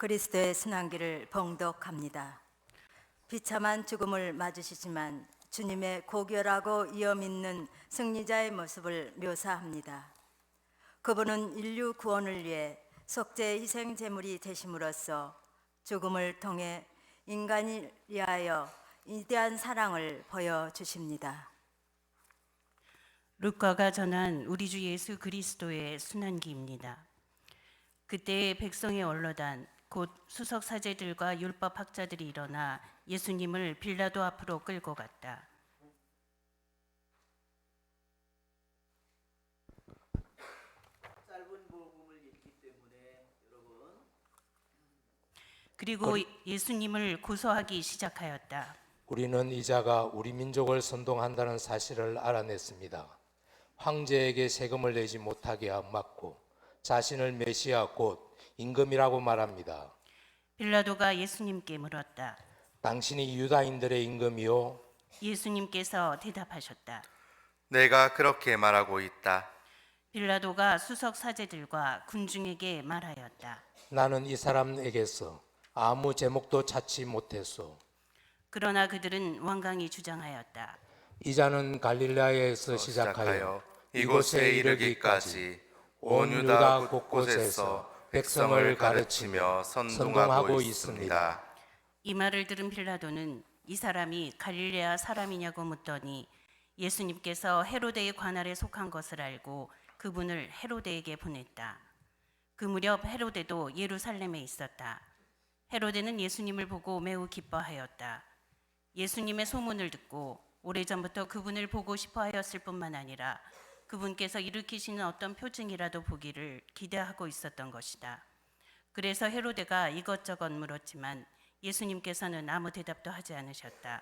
그리스도의 순환기를 봉독합니다. 비참한 죽음을 맞으시지만 주님의 고결하고 위엄 있는 승리자의 모습을 묘사합니다. 그분은 인류 구원을 위해 속죄 희생 제물이 되심으로써 죽음을 통해 인간을 위하여 위대한 사랑을 보여주십니다. 루카가 전한 우리 주 예수 그리스도의 순환기입니다. 그때의 백성의 언로단 곧 수석 사제들과 율법 학자들이 일어나 예수님을 빌라도 앞으로 끌고 갔다. 짧은 복음을 읽기 때문에 여러분 그리고 예수님을 고소하기 시작하였다. 우리는 이 자가 우리 민족을 선동한다는 사실을 알아냈습니다. 황제에게 세금을 내지 못하게 막고 자신을 메시아 곧 임금이라고 말합니다. 빌라도가 예수님께 물었다. 당신이 유다인들의 임금이요? 예수님께서 대답하셨다. 내가 그렇게 말하고 있다. 빌라도가 수석 사제들과 군중에게 말하였다. 나는 이 사람에게서 아무 제목도 찾지 못했소. 그러나 그들은 완강히 주장하였다. 이 자는 갈릴라에서 시작하여 이곳에 이르기까지 온 유다 곳곳에서 백성을 가르치며 선동하고 있습니다. 이 말을 들은 빌라도는 이 사람이 갈릴레아 사람이냐고 묻더니 예수님께서 헤로데의 관할에 속한 것을 알고 그분을 헤로데에게 보냈다. 그 무렵 헤로데도 예루살렘에 있었다. 헤로데는 예수님을 보고 매우 기뻐하였다. 예수님의 소문을 듣고 오래전부터 그분을 보고 싶어 하였을 뿐만 아니라 그분께서 일으키시는 어떤 표징이라도 보기를 기대하고 있었던 것이다. 그래서 헤로데가 이것저것 물었지만 예수님께서는 아무 대답도 하지 않으셨다.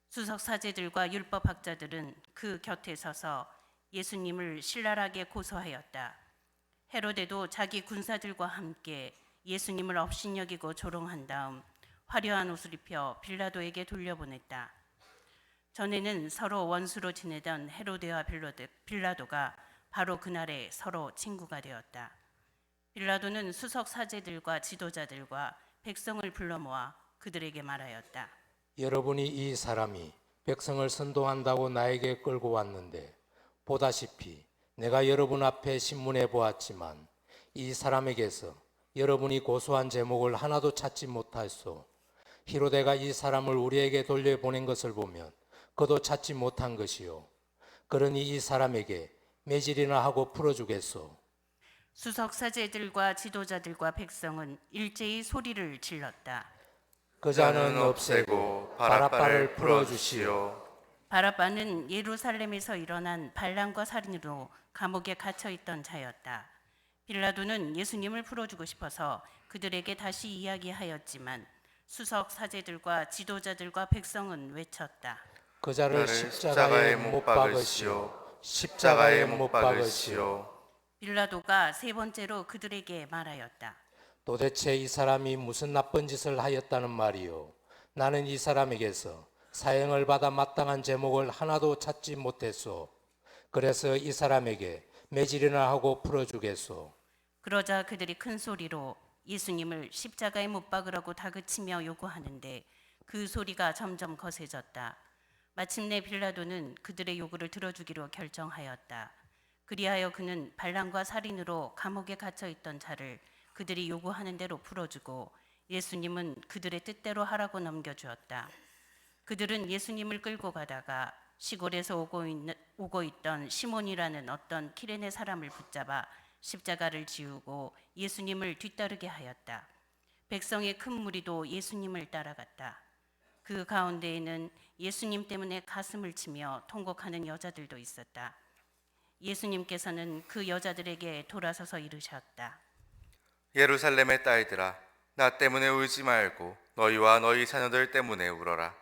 수석 사제들과 율법 학자들은 그 곁에 서서 예수님을 신랄하게 고소하였다. 헤로데도 자기 군사들과 함께 예수님을 업신여기고 조롱한 다음 화려한 옷을 입혀 빌라도에게 돌려보냈다. 전에는 서로 원수로 지내던 헤로데와 빌라도가 바로 그날에 서로 친구가 되었다. 빌라도는 수석 사제들과 지도자들과 백성을 불러 모아 그들에게 말하였다. 여러분이 이 사람이 백성을 선동한다고 나에게 끌고 왔는데 보다시피 내가 여러분 앞에 신문해 보았지만 이 사람에게서 여러분이 고소한 제목을 하나도 찾지 못하였소. 히로데가 이 사람을 우리에게 돌려보낸 것을 보면 그도 찾지 못한 것이요. 그러니 이 사람에게 매질이나 하고 풀어주겠소. 수석 사제들과 지도자들과 백성은 일제히 소리를 질렀다. 그 자는 없애고 바라바를 풀어주시오. 바라바는 예루살렘에서 일어난 반란과 살인으로 감옥에 갇혀 있던 자였다. 빌라도는 예수님을 풀어주고 싶어서 그들에게 다시 이야기하였지만 수석 사제들과 지도자들과 백성은 외쳤다. 그 자를 나를 십자가에 못 박으시오. 십자가에 못 박으시오. 빌라도가 세 번째로 그들에게 말하였다. 도대체 이 사람이 무슨 나쁜 짓을 하였다는 말이요. 나는 이 사람에게서 사형을 받아 마땅한 제목을 하나도 찾지 못했소. 그래서 이 사람에게 매질이나 하고 풀어주겠소. 그러자 그들이 큰 소리로 예수님을 십자가에 못 박으라고 다그치며 요구하는데 그 소리가 점점 거세졌다. 마침내 빌라도는 그들의 요구를 들어주기로 결정하였다. 그리하여 그는 반란과 살인으로 감옥에 갇혀 있던 자를 그들이 요구하는 대로 풀어주고 예수님은 그들의 뜻대로 하라고 넘겨주었다. 그들은 예수님을 끌고 가다가 시골에서 오고 있던 시몬이라는 어떤 키레네 사람을 붙잡아 십자가를 지우고 예수님을 뒤따르게 하였다. 백성의 큰 무리도 예수님을 따라갔다. 그 가운데에는 예수님 때문에 가슴을 치며 통곡하는 여자들도 있었다. 예수님께서는 그 여자들에게 돌아서서 이르셨다. 예루살렘의 딸들아, 나 때문에 울지 말고 너희와 너희 자녀들 때문에 울어라.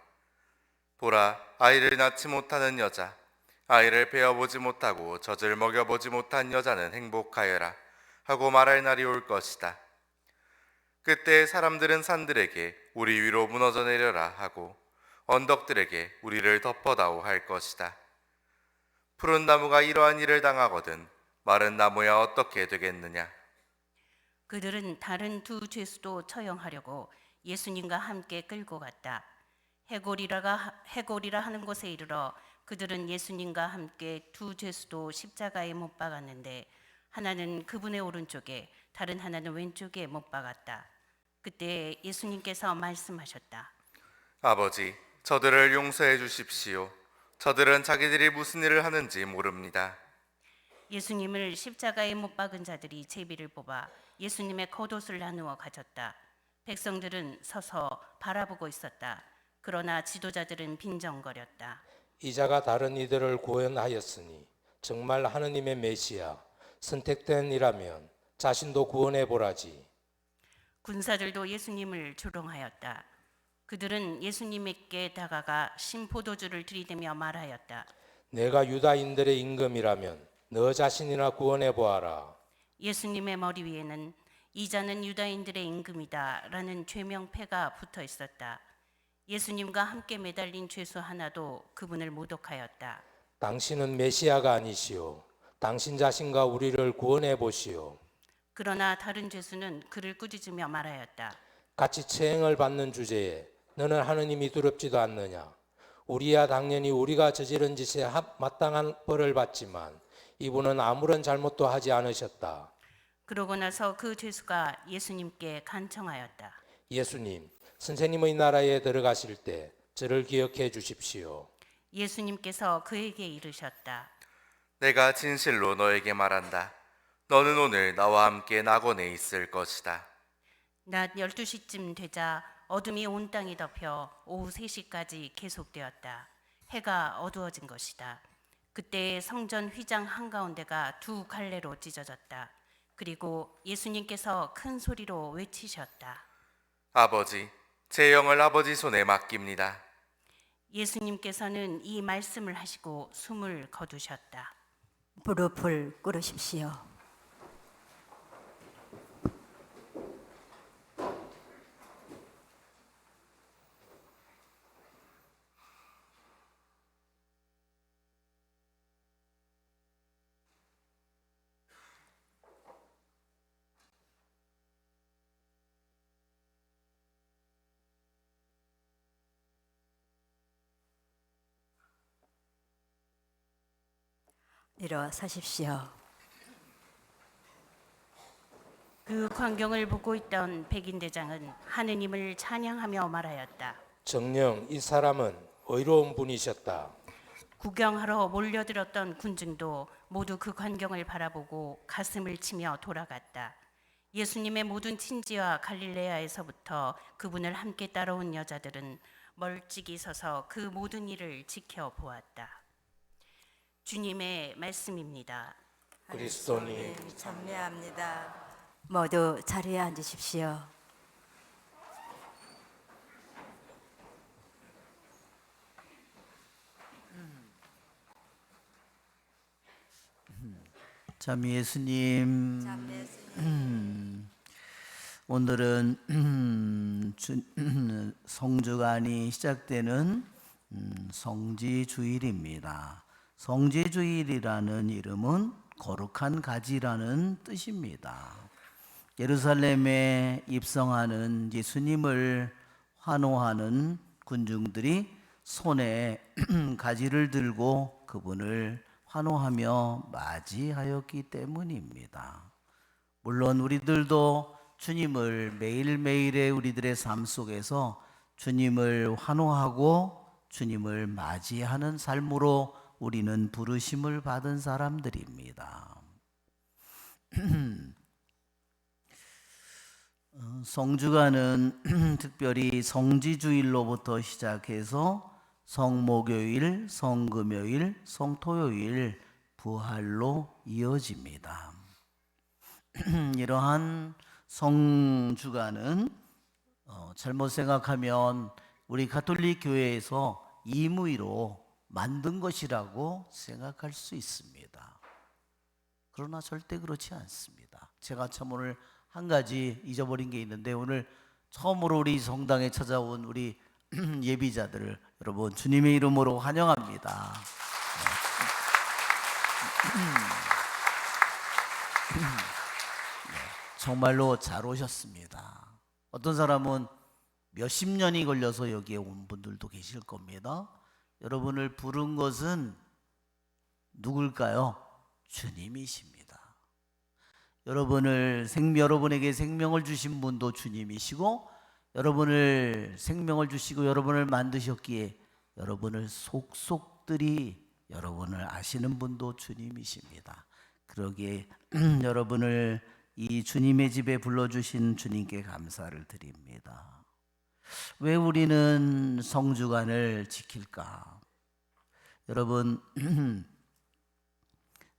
보라, 아이를 낳지 못하는 여자, 아이를 베어보지 못하고 젖을 먹여보지 못한 여자는 행복하여라 하고 말할 날이 올 것이다. 그때 사람들은 산들에게 우리 위로 무너져 내려라 하고 언덕들에게 우리를 덮어다오 할 것이다. 푸른 나무가 이러한 일을 당하거든 마른 나무야 어떻게 되겠느냐. 그들은 다른 두 죄수도 처형하려고 예수님과 함께 끌고 갔다. 해골이라 하는 곳에 이르러 그들은 예수님과 함께 두 죄수도 십자가에 못 박았는데 하나는 그분의 오른쪽에 다른 하나는 왼쪽에 못 박았다. 그때 예수님께서 말씀하셨다. 아버지, 저들을 용서해 주십시오. 저들은 자기들이 무슨 일을 하는지 모릅니다. 예수님을 십자가에 못 박은 자들이 제비를 뽑아 예수님의 겉옷을 나누어 가졌다. 백성들은 서서 바라보고 있었다. 그러나 지도자들은 빈정거렸다. 이자가 다른 이들을 구원하였으니 정말 하느님의 메시아 선택된 이라면 자신도 구원해 보라지. 군사들도 예수님을 조롱하였다. 그들은 예수님께 다가가 신포도주를 들이대며 말하였다. 내가 유다인들의 임금이라면 너 자신이나 구원해 보아라. 예수님의 머리 위에는 이자는 유다인들의 임금이다 라는 죄명패가 붙어 있었다. 예수님과 함께 매달린 죄수 하나도 그분을 모독하였다. 당신은 메시아가 아니시오. 당신 자신과 우리를 구원해 보시오. 그러나 다른 죄수는 그를 꾸짖으며 말하였다. 같이 체행을 받는 주제에 너는 하느님이 두렵지도 않느냐? 우리야 당연히 우리가 저지른 짓에 마땅한 벌을 받지만 이분은 아무런 잘못도 하지 않으셨다. 그러고 나서 그 죄수가 예수님께 간청하였다. 예수님, 선생님의 나라에 들어가실 때 저를 기억해 주십시오. 예수님께서 그에게 이르셨다. 내가 진실로 너에게 말한다. 너는 오늘 나와 함께 낙원에 있을 것이다. 낮 12시쯤 되자 어둠이 온 땅이 덮여 오후 3시까지 계속되었다. 해가 어두워진 것이다. 그때 성전 휘장 한가운데가 두 갈래로 찢어졌다. 그리고 예수님께서 큰 소리로 외치셨다. 아버지, 제 영을 아버지 손에 맡깁니다. 예수님께서는 이 말씀을 하시고 숨을 거두셨다. 무릎을 꿇으십시오. 일어서십시오. 그 광경을 보고 있던 백인대장은 하느님을 찬양하며 말하였다. 정녕 이 사람은 의로운 분이셨다. 구경하러 몰려들었던 군중도 모두 그 광경을 바라보고 가슴을 치며 돌아갔다. 예수님의 모든 친지와 갈릴레아에서부터 그분을 함께 따라온 여자들은 멀찍이 서서 그 모든 일을 지켜보았다. 주님의 말씀입니다. 그리스도님, 찬미합니다. 모두 자리에 앉으십시오. 참 예수님, 오늘은 성주간이 시작되는 성지주일입니다. 성지주일이라는 이름은 거룩한 가지라는 뜻입니다. 예루살렘에 입성하는 예수님을 환호하는 군중들이 손에 가지를 들고 그분을 환호하며 맞이하였기 때문입니다. 물론 우리들도 주님을 매일매일의 우리들의 삶 속에서 주님을 환호하고 주님을 맞이하는 삶으로 우리는 부르심을 받은 사람들입니다. 성주간은 특별히 성지주일로부터 시작해서 성목요일, 성금요일, 성토요일, 부활로 이어집니다. 이러한 성주간은 잘못 생각하면 우리 가톨릭 교회에서 임의로 만든 것이라고 생각할 수 있습니다. 그러나 절대 그렇지 않습니다. 제가 참 오늘 한 가지 잊어버린 게 있는데, 오늘 처음으로 우리 성당에 찾아온 우리 예비자들을 여러분 주님의 이름으로 환영합니다. 정말로 잘 오셨습니다. 어떤 사람은 몇십 년이 걸려서 여기에 온 분들도 계실 겁니다. 여러분을 부른 것은 누굴까요? 주님이십니다. 여러분에게 생명을 주신 분도 주님이시고, 여러분을 생명을 주시고 여러분을 만드셨기에 여러분을 속속들이 여러분을 아시는 분도 주님이십니다. 그러기에 여러분을 이 주님의 집에 불러주신 주님께 감사를 드립니다. 왜 우리는 성주간을 지킬까? 여러분,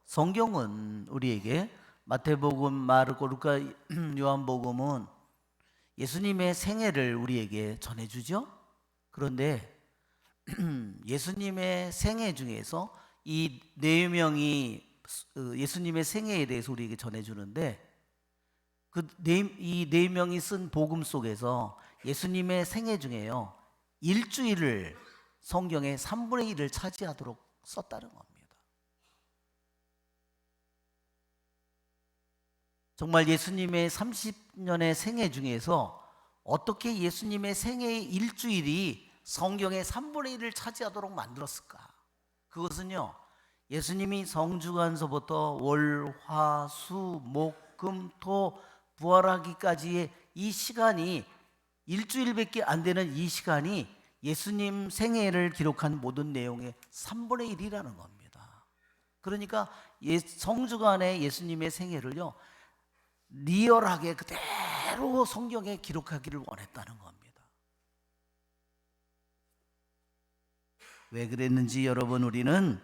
성경은 우리에게 마태복음, 마르코, 루카, 요한복음은 예수님의 생애를 우리에게 전해주죠. 그런데 예수님의 생애 중에서 이 네 명이 예수님의 생애에 대해서 우리에게 전해주는데, 이 네 명이 쓴 복음 속에서 예수님의 생애 중에요, 일주일을 성경의 3분의 1을 차지하도록 썼다는 겁니다. 정말 예수님의 30년의 생애 중에서 어떻게 예수님의 생애의 일주일이 성경의 3분의 1을 차지하도록 만들었을까? 그것은요, 예수님이 성주간서부터 월, 화, 수, 목, 금, 토 부활하기까지의 이 시간이, 일주일밖에 안 되는 이 시간이 예수님 생애를 기록한 모든 내용의 3분의 1이라는 겁니다. 그러니까 성주간의 예수님의 생애를요, 리얼하게 그대로 성경에 기록하기를 원했다는 겁니다. 왜 그랬는지 여러분, 우리는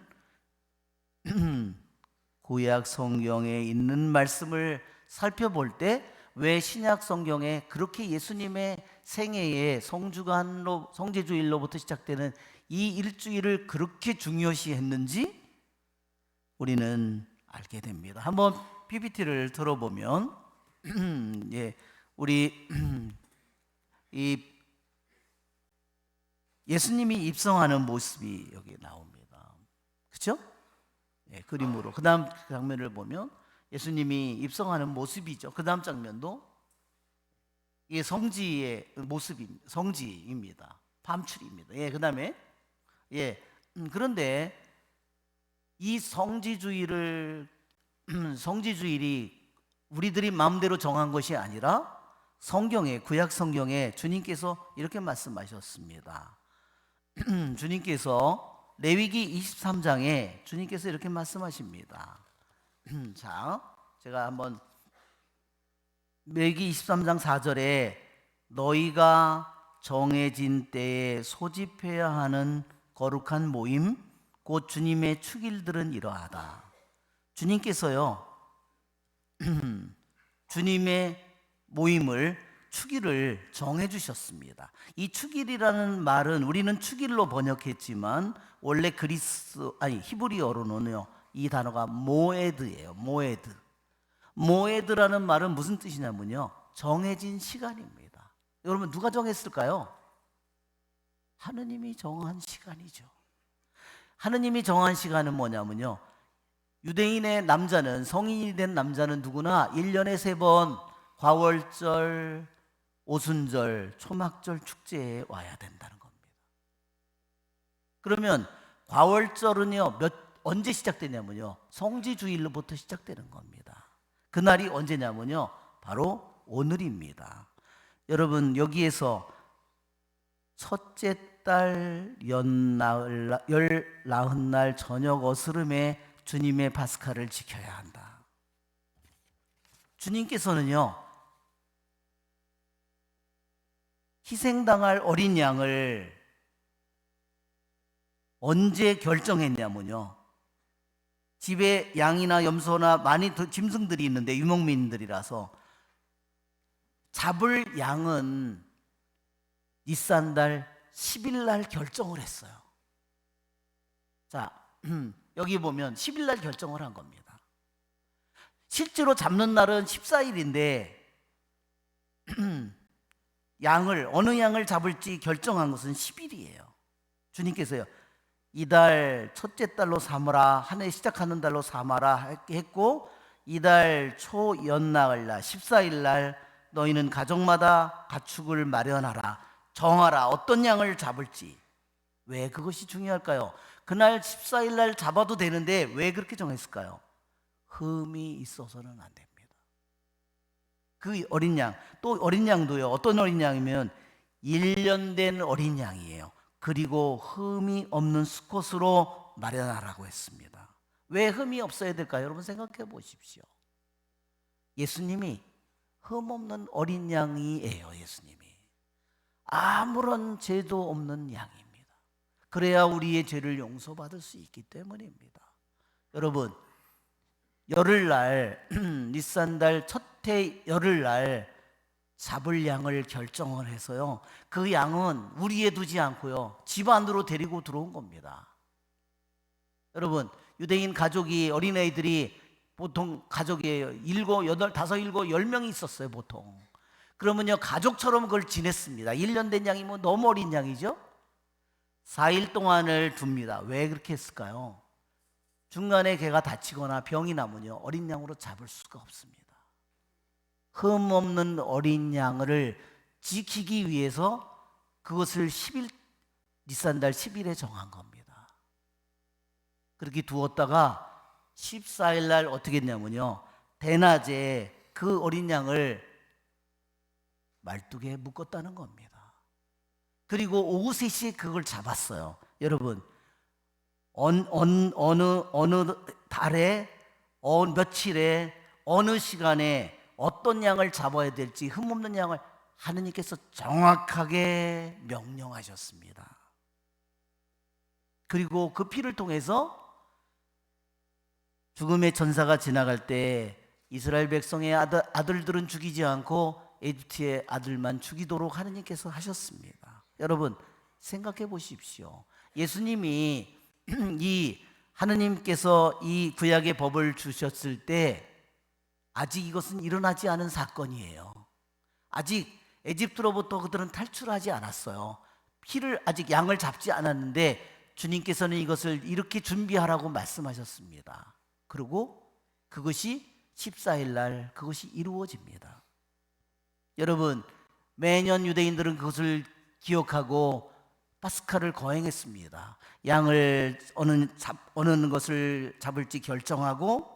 구약 성경에 있는 말씀을 살펴볼 때 왜 신약 성경에 그렇게 예수님의 생애에 성제주일로부터 시작되는 이 일주일을 그렇게 중요시 했는지 우리는 알게 됩니다. 한번 PPT를 들어보면 우리 예수님이 입성하는 모습이 여기 나옵니다. 그렇죠? 그림으로. 그 다음 장면을 보면 예수님이 입성하는 모습이죠. 그 다음 장면도 이게 성지의 모습입니다. 성지입니다. 밤출입니다. 그 다음에 그런데 이 성지주일이 우리들이 마음대로 정한 것이 아니라 성경에, 구약 성경에 주님께서 이렇게 말씀하셨습니다. 주님께서 레위기 23장에 주님께서 이렇게 말씀하십니다. 자, 제가 한번 레위기 23장 4절에 너희가 정해진 때에 소집해야 하는 거룩한 모임 곧 주님의 축일들은 이러하다. 주님께서요 주님의 모임을, 축일을 정해 주셨습니다. 이 축일이라는 말은 우리는 축일로 번역했지만 원래 히브리어로는요 이 단어가 모에드예요. 모에드라는 말은 무슨 뜻이냐면요, 정해진 시간입니다. 여러분, 누가 정했을까요? 하느님이 정한 시간이죠. 하느님이 정한 시간은 뭐냐면요, 유대인의 남자는, 성인이 된 남자는 누구나 1년에 3번 과월절, 오순절, 초막절 축제에 와야 된다는 겁니다. 그러면 과월절은요 언제 시작되냐면요, 성지주일로부터 시작되는 겁니다. 그날이 언제냐면요, 바로 오늘입니다. 여러분, 여기에서 첫째 달 열 나흔날 저녁 어스름에 주님의 파스카를 지켜야 한다. 주님께서는요 희생당할 어린 양을 언제 결정했냐면요, 집에 양이나 염소나 많이 짐승들이 있는데 유목민들이라서 잡을 양은 니산달 10일날 결정을 했어요. 자, 여기 보면 10일날 결정을 한 겁니다. 실제로 잡는 날은 14일인데 어느 양을 잡을지 결정한 것은 10일이에요. 주님께서요, 이달 첫째 달로 삼으라, 한 해 시작하는 달로 삼아라 했고, 이달 초 연나흘날 14일 날 너희는 가족마다 가축을 마련하라. 정하라. 어떤 양을 잡을지. 왜 그것이 중요할까요? 그날 14일 날 잡아도 되는데 왜 그렇게 정했을까요? 흠이 있어서는 안 됩니다. 그 어린 양, 또 어린 양도요. 어떤 어린 양이면 1년 된 어린 양이에요. 그리고 흠이 없는 수컷으로 마련하라고 했습니다. 왜 흠이 없어야 될까요? 여러분 생각해 보십시오. 예수님이 흠 없는 어린 양이에요. 예수님이 아무런 죄도 없는 양입니다. 그래야 우리의 죄를 용서받을 수 있기 때문입니다. 여러분, 열흘날 니산달 첫해 열흘날 잡을 양을 결정을 해서요, 그 양은 우리에 두지 않고요 집 안으로 데리고 들어온 겁니다. 여러분, 유대인 가족이, 어린아이들이 보통 가족이에요. 7, 8, 5, 7, 10명이 있었어요 보통. 그러면요 가족처럼 그걸 지냈습니다. 1년 된 양이면 너무 어린 양이죠. 4일 동안을 둡니다. 왜 그렇게 했을까요? 중간에 걔가 다치거나 병이 나면요 어린 양으로 잡을 수가 없습니다. 흠 없는 어린 양을 지키기 위해서 그것을 10일, 니산달 10일에 정한 겁니다. 그렇게 두었다가 14일 날 어떻게 했냐면요, 대낮에 그 어린 양을 말뚝에 묶었다는 겁니다. 그리고 오후 3시에 그걸 잡았어요. 여러분, 어느 달에, 며칠에, 어느 시간에 어떤 양을 잡아야 될지, 흠없는 양을 하느님께서 정확하게 명령하셨습니다. 그리고 그 피를 통해서 죽음의 전사가 지나갈 때 이스라엘 백성의 아들들은 죽이지 않고 에집트의 아들만 죽이도록 하느님께서 하셨습니다. 여러분 생각해 보십시오. 예수님이 이 하느님께서 이 구약의 법을 주셨을 때 아직 이것은 일어나지 않은 사건이에요. 아직 에집트로부터 그들은 탈출하지 않았어요. 피를, 아직 양을 잡지 않았는데 주님께서는 이것을 이렇게 준비하라고 말씀하셨습니다. 그리고 그것이 14일 날 그것이 이루어집니다. 여러분, 매년 유대인들은 그것을 기억하고 파스카를 거행했습니다. 양을 어느 것을 잡을지 결정하고,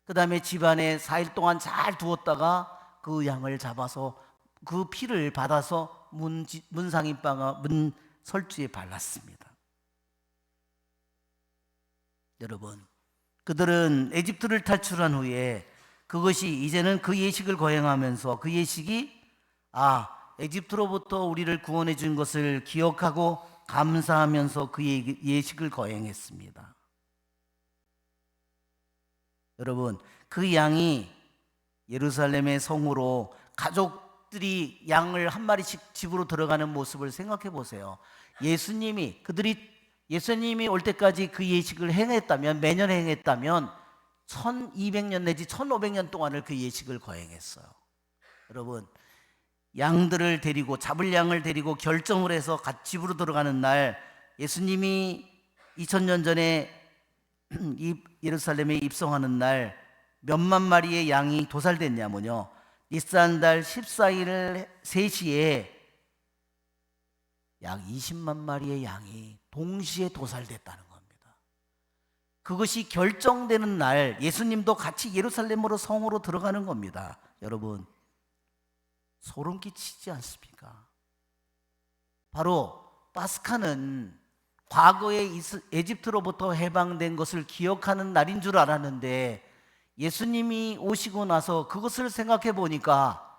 그 다음에 집안에 4일 동안 잘 두었다가 그 양을 잡아서 그 피를 받아서 문 설주에 발랐습니다. 여러분, 그들은 에집트를 탈출한 후에 그것이 이제는 그 예식을 거행하면서 그 예식이 에집트로부터 우리를 구원해 준 것을 기억하고 감사하면서 그 예식을 거행했습니다. 여러분, 그 양이 예루살렘의 성으로 가족들이 양을 한 마리씩 집으로 들어가는 모습을 생각해 보세요. 예수님이 올 때까지 그 예식을 행했다면, 매년 행했다면 1200년 내지 1500년 동안을 그 예식을 거행했어요. 여러분, 양들을 데리고, 잡을 양을 데리고 결정을 해서 집으로 들어가는 날, 예수님이 2000년 전에 예루살렘에 입성하는 날 몇만 마리의 양이 도살됐냐면요, 니산달 14일 3시에 약 20만 마리의 양이 동시에 도살됐다는 겁니다. 그것이 결정되는 날 예수님도 같이 예루살렘으로 성으로 들어가는 겁니다. 여러분, 소름 끼치지 않습니까? 바로 파스카는 과거에 에집트로부터 해방된 것을 기억하는 날인 줄 알았는데, 예수님이 오시고 나서 그것을 생각해 보니까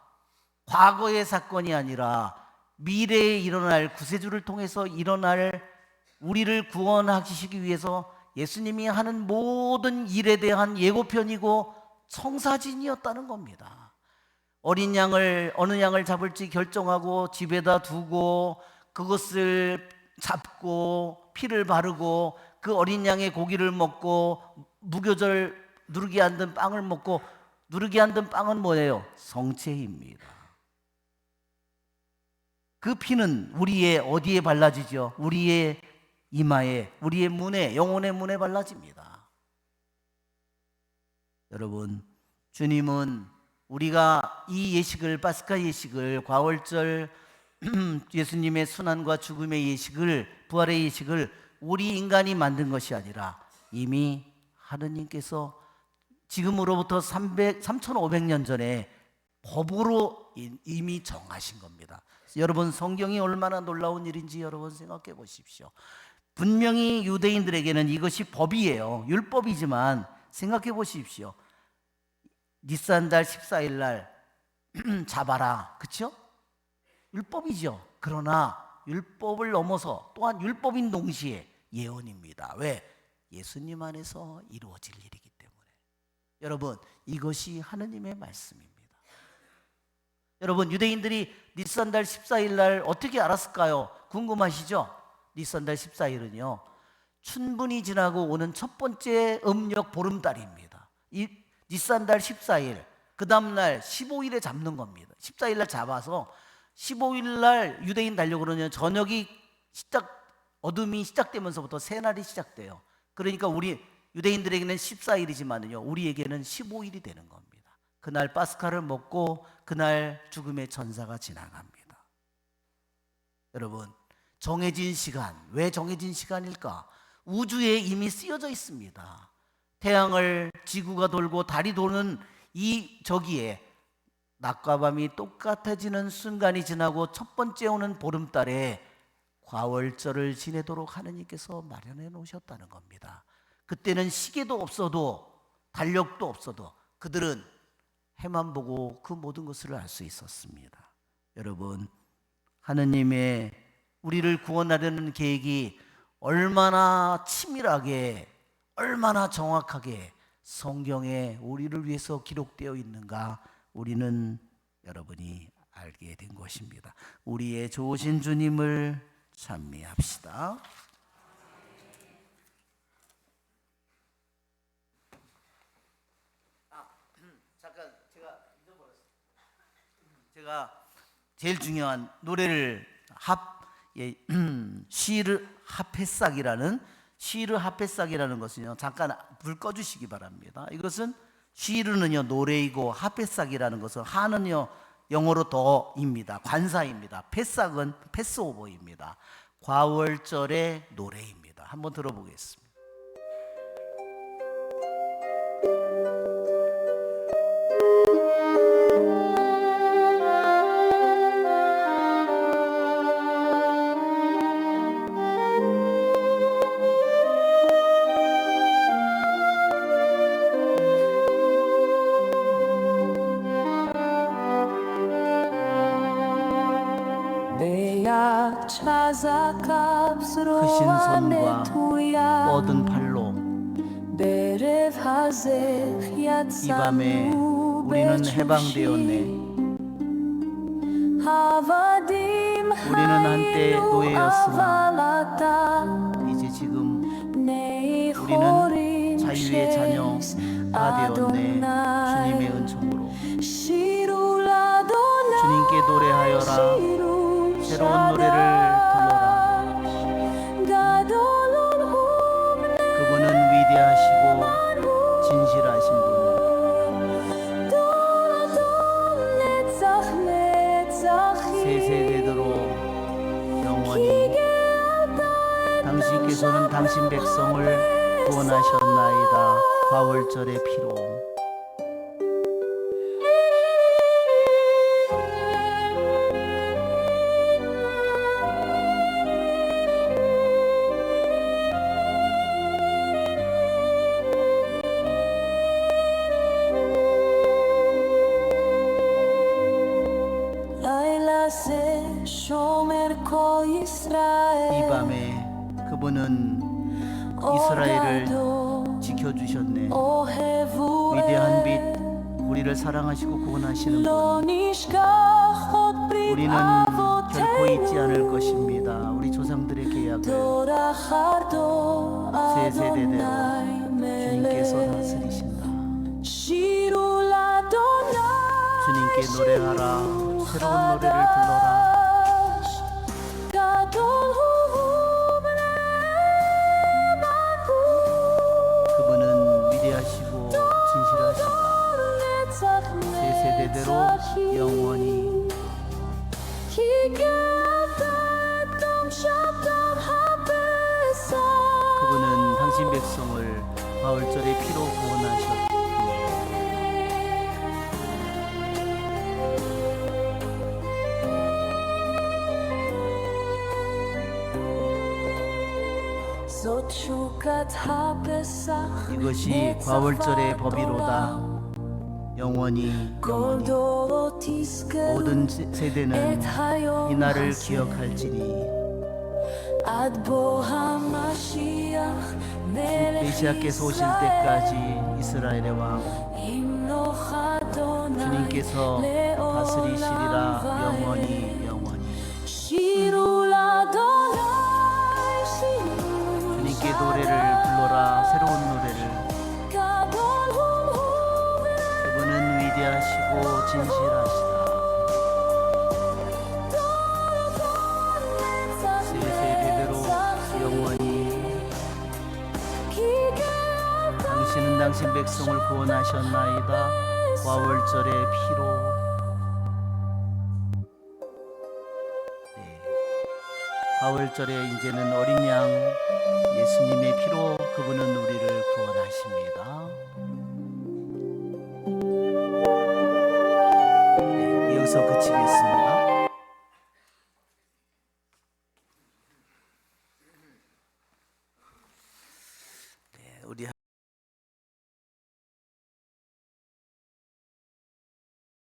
과거의 사건이 아니라 미래에 일어날, 구세주를 통해서 일어날 우리를 구원하시기 위해서 예수님이 하는 모든 일에 대한 예고편이고 청사진이었다는 겁니다. 어린 양을, 어느 양을 잡을지 결정하고 집에다 두고 그것을 잡고 피를 바르고 그 어린 양의 고기를 먹고 무교절 누르게 앉은 빵을 먹고, 누르게 앉은 빵은 뭐예요? 성체입니다. 그 피는 우리의 어디에 발라지죠? 우리의 이마에, 우리의 문에, 영혼의 문에 발라집니다. 여러분, 주님은 우리가 이 예식을, 파스카 예식을, 과월절 예수님의 순환과 죽음의 예식을, 부활의 예식을 우리 인간이 만든 것이 아니라 이미 하느님께서 지금으로부터 3,500년 전에 법으로 이미 정하신 겁니다. 여러분, 성경이 얼마나 놀라운 일인지 여러분 생각해 보십시오. 분명히 유대인들에게는 이것이 법이에요. 율법이지만 생각해 보십시오. 니산달 14일 날 잡아라, 그렇죠? 율법이죠. 그러나 율법을 넘어서 또한 율법인 동시에 예언입니다. 왜? 예수님 안에서 이루어질 일이기 때문에. 여러분, 이것이 하느님의 말씀입니다. 여러분, 유대인들이 니산달 14일 날 어떻게 알았을까요? 궁금하시죠? 니산달 14일은요 춘분이 지나고 오는 첫 번째 음력 보름달입니다. 이 니산달 14일 그 다음날 15일에 잡는 겁니다. 14일 날 잡아서 15일 날 유대인 달려고 그러면 저녁이 어둠이 시작되면서부터 새날이 시작돼요. 그러니까 우리 유대인들에게는 14일이지만요 우리에게는 15일이 되는 겁니다. 그날 파스카를 먹고 그날 죽음의 천사가 지나갑니다. 여러분, 정해진 시간, 왜 정해진 시간일까? 우주에 이미 쓰여져 있습니다. 태양을 지구가 돌고 달이 도는 저기에 낮과 밤이 똑같아지는 순간이 지나고 첫 번째 오는 보름달에 과월절을 지내도록 하느님께서 마련해 놓으셨다는 겁니다. 그때는 시계도 없어도 달력도 없어도 그들은 해만 보고 그 모든 것을 알 수 있었습니다. 여러분, 하느님의 우리를 구원하려는 계획이 얼마나 치밀하게, 얼마나 정확하게 성경에 우리를 위해서 기록되어 있는가 우리는 여러분이 알게 된 것입니다. 우리의 좋으신 주님을 찬미합시다. 잠깐 제가 잊어버렸어요. 제가 제일 중요한 노래를 시르 하페삭이라는 것은요 잠깐 불 꺼주시기 바랍니다. 이것은 시르는요 노래이고 하페삭이라는 것은 하는요 영어로 더입니다. 관사입니다. 페삭은 패스오버입니다. 과월절의 노래입니다. 한번 들어보겠습니다. 크신 손과 뻗은 팔로 이 밤에 우리는 해방되었네. 우리는 한때 노예였으나 이제 지금 우리는 자유의 자녀가 되었네. 주님의 은총으로 주님께 노래하여라. 새로운 노래를 불러라. 그분은 위대하시고 진실하신 분, 세세대도록 영원히 당신께서는 당신 백성을 구원하셨나이다. 과월절의 피로. 이 밤에 그분은 이스라엘을 지켜주셨네. 위대한 빛, 우리를 사랑하시고 구원하시는 분, 우리는 결코 잊지 않을 것입니다. 우리 조상들의 계약을 세세대대로 주님께서 다스리신다. 주님께 노래하라. 새로운 노래를 불러라. 그분은 위대하시고 진실하시고 세세대대로 영원히. 그분은 당신 백성을 가을절의 피로 구원하셨고 이것이 과월절의 법이로다. 영원히 영원히 모든 세대는 이 날을 기억할지니 메시아께서 오실 때까지 이스라엘의 왕 주님께서 다스리시리라. 영원히 영원히. 주님께 노래를 불러라. 새로운 노래를. 그분은 위대하시고 진실하시다. 세세대대로 영원히. 당신은 당신 백성을 구원하셨나이다. 과월절의 피로. 가을절에 이제는 어린 양 예수님의 피로 그분은 우리를 구원하십니다. 네, 이어서 그치겠습니다.